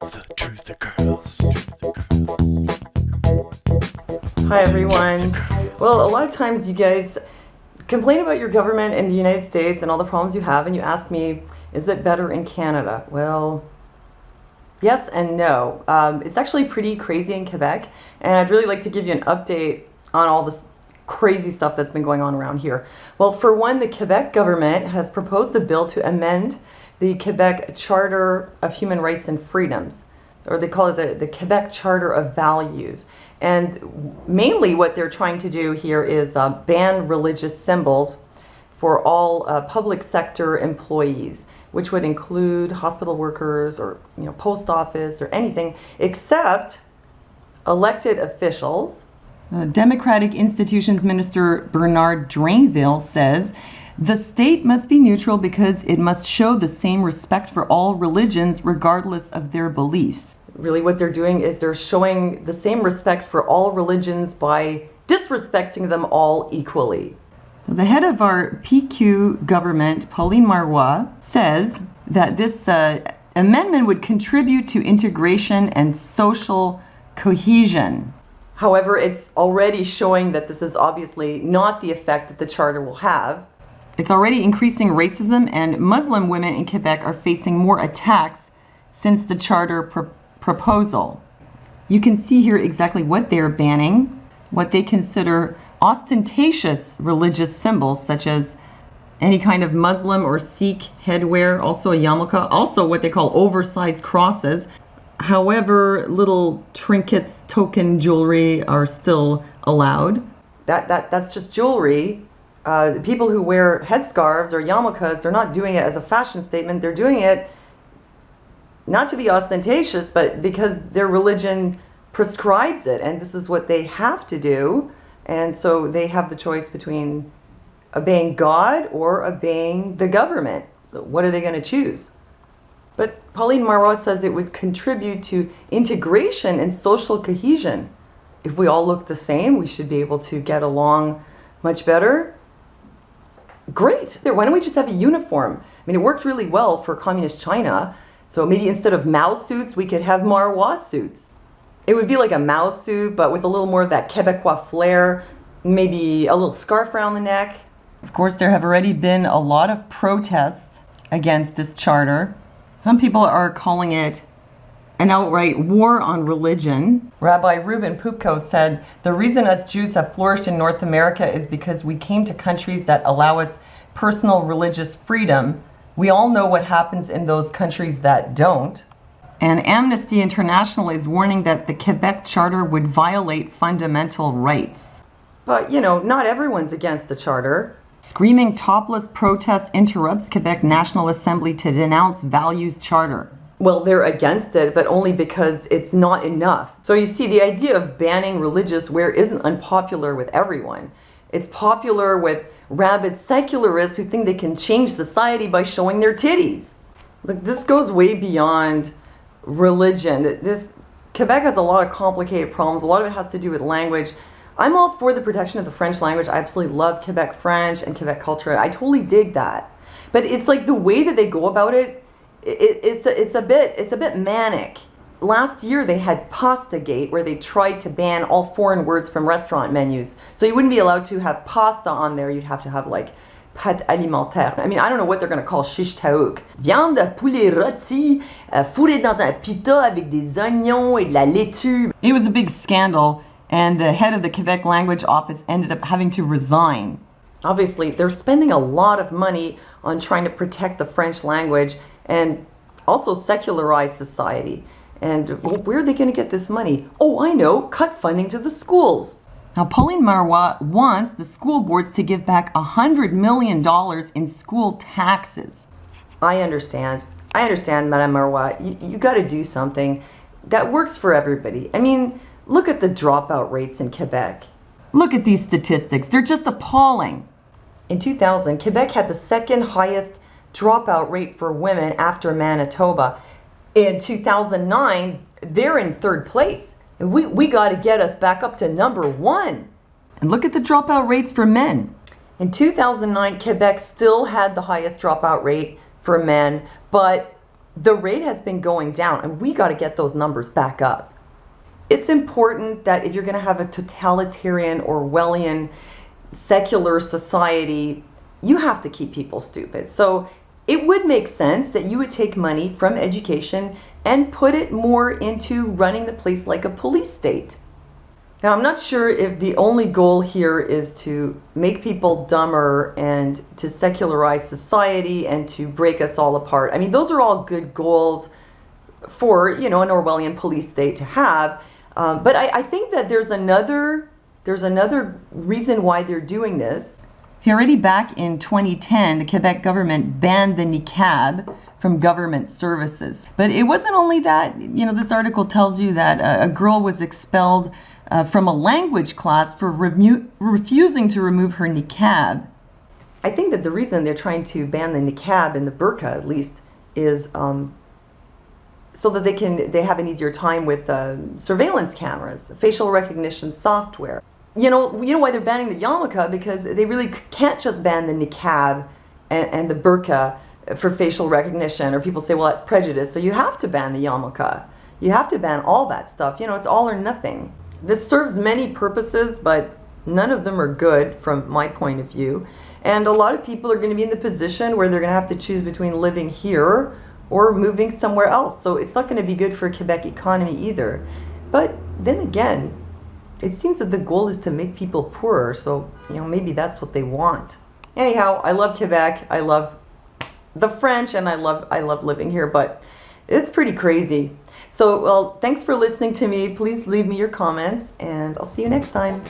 The Truth Girls. Hi everyone. Well, a lot of times you guys complain about your government in the United States and all the problems you have, and you ask me, is it better in Canada? Well, yes and no. It's actually pretty crazy in Quebec, and I'd really like to give you an update on all this crazy stuff that's been going on around here. Well, for one, the Quebec government has proposed a bill to amend the Quebec Charter of Human Rights and Freedoms, or they call it the Quebec Charter of Values. And mainly what they're trying to do here is ban religious symbols for all public sector employees, which would include hospital workers or post office or anything except elected officials. Democratic Institutions Minister Bernard Drainville says the state must be neutral because it must show the same respect for all religions regardless of their beliefs. Really what they're doing is they're showing the same respect for all religions by disrespecting them all equally. The head of our PQ government, Pauline Marois, says that this amendment would contribute to integration and social cohesion. However, it's already showing that this is obviously not the effect that the charter will have. It's already increasing racism, and Muslim women in Quebec are facing more attacks since the charter proposal. You can see here exactly what they're banning, what they consider ostentatious religious symbols, such as any kind of Muslim or Sikh headwear, also a yarmulke, also what they call oversized crosses. However, little trinkets, token jewelry are still allowed. That's just jewelry. People who wear headscarves or yarmulkes, they're not doing it as a fashion statement. They're doing it not to be ostentatious, but because their religion prescribes it, and this is what they have to do. And so they have the choice between obeying God or obeying the government. So what are they going to choose? But Pauline Marois says it would contribute to integration and social cohesion. If we all look the same, we should be able to get along much better. Great. Why don't we just have a uniform? I mean, it worked really well for communist China. So maybe instead of Mao suits, we could have Marois suits. It would be like a Mao suit, but with a little more of that Quebecois flair, maybe a little scarf around the neck. Of course, there have already been a lot of protests against this charter. Some people are calling it an outright war on religion. Rabbi Reuben Pupko said, "The reason us Jews have flourished in North America is because we came to countries that allow us personal religious freedom. We all know what happens in those countries that don't." And Amnesty International is warning that the Quebec Charter would violate fundamental rights. But, not everyone's against the charter. Screaming topless protest interrupts Quebec National Assembly to denounce Values Charter. Well, they're against it, but only because it's not enough. So you see, the idea of banning religious wear isn't unpopular with everyone. It's popular with rabid secularists who think they can change society by showing their titties. Look, this goes way beyond religion. Quebec has a lot of complicated problems. A lot of it has to do with language. I'm all for the protection of the French language. I absolutely love Quebec French and Quebec culture. I totally dig that. But it's like the way that they go about it, it's a bit manic. Last year they had Pastagate, where they tried to ban all foreign words from restaurant menus. So you wouldn't be allowed to have pasta on there. You'd have to have like pâte alimentaire. I mean, I don't know what they're going to call shish taouk. Viande poulet rôti, fourrée dans un pita avec des oignons et de la laitue. It was a big scandal, and the head of the Quebec language office ended up having to resign. Obviously, they're spending a lot of money on trying to protect the French language and also secularize society. And where are they going to get this money? Oh, I know, cut funding to the schools. Now, Pauline Marois wants the school boards to give back $100 million in school taxes. I understand, Madame Marois. You got to do something that works for everybody. I mean, look at the dropout rates in Quebec. Look at these statistics. They're just appalling. In 2000, Quebec had the second highest dropout rate for women after Manitoba. In 2009, they're in third place. And we got to get us back up to number one. And look at the dropout rates for men. In 2009, Quebec still had the highest dropout rate for men, but the rate has been going down, and we got to get those numbers back up. It's important that if you're going to have a totalitarian, Orwellian, secular society, you have to keep people stupid. So it would make sense that you would take money from education and put it more into running the place like a police state. Now, I'm not sure if the only goal here is to make people dumber and to secularize society and to break us all apart. I mean, those are all good goals for, an Orwellian police state to have. But I think that there's another reason why they're doing this. See, already back in 2010, the Quebec government banned the niqab from government services. But it wasn't only that. This article tells you that a girl was expelled from a language class for refusing to remove her niqab. I think that the reason they're trying to ban the niqab and the burqa, at least, is so that they have an easier time with surveillance cameras, facial recognition software. You know why they're banning the yarmulke? Because they really can't just ban the niqab and the burqa for facial recognition, or people say, well, that's prejudice, so you have to ban the yarmulke. You have to ban all that stuff. It's all or nothing. This serves many purposes, but none of them are good from my point of view. And a lot of people are going to be in the position where they're going to have to choose between living here or moving somewhere else. So it's not going to be good for Quebec economy either. But then again, it seems that the goal is to make people poorer. So, maybe that's what they want. Anyhow, I love Quebec. I love the French, and I love living here, but it's pretty crazy. So, well, thanks for listening to me. Please leave me your comments, and I'll see you next time.